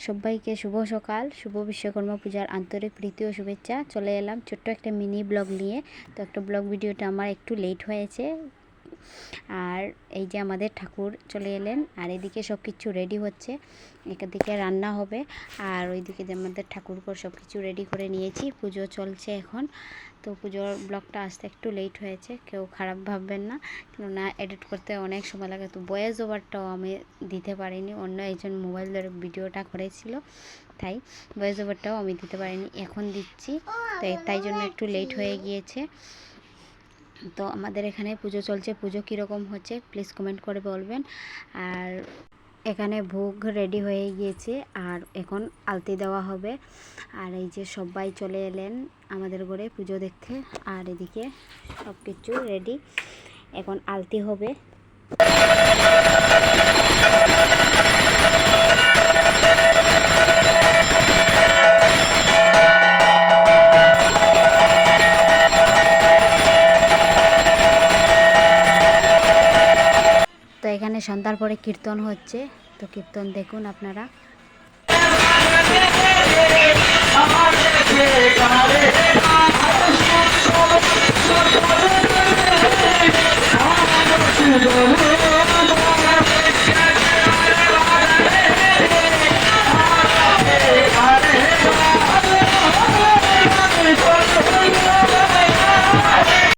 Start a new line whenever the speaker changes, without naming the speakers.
সবাইকে শুভ সকাল, শুভ বিশ্বকর্মা পূজার আন্তরিক প্রীতি ও শুভেচ্ছা। চলে এলাম ছোট্ট একটা মিনি ব্লগ নিয়ে। তো একটা ব্লগ ভিডিওটা আমার একটু লেট হয়েছে। আর এই যে আমাদের ঠাকুর চলে এলেন, আর এদিকে সব কিছু রেডি হচ্ছে। একদিকে রান্না হবে আর ওইদিকে যে আমাদের ঠাকুরঘর সব কিছু রেডি করে নিয়েছি। পুজো চলছে এখন। তো পুজোর ব্লগটা আসতে একটু লেট হয়েছে, কেউ খারাপ ভাববেন না, কেননা এডিট করতে অনেক সময় লাগে। তো ভয়েস ওভারটাও আমি দিতে পারিনি, অন্য একজন মোবাইল ধরে ভিডিওটা করেছিল, তাই ভয়েস ওভারটাও আমি দিতে পারিনি, এখন দিচ্ছি। তো তাই জন্য একটু লেট হয়ে গিয়েছে। তো আমাদের এখানে পুজো চলছে, পুজো কীরকম হচ্ছে প্লিজ কমেন্ট করে বলবেন। আর এখানে ভোগ রেডি হয়ে গিয়েছে আর এখন আলতি দেওয়া হবে। আর এই যে সবাই চলে এলেন আমাদের ঘরে পুজো দেখতে, আর এদিকে সব কিছু রেডি, এখন আলতি হবে। তো এখানে সন্ধ্যার পরে কীর্তন হচ্ছে, তো কীর্তন দেখুন আপনারা।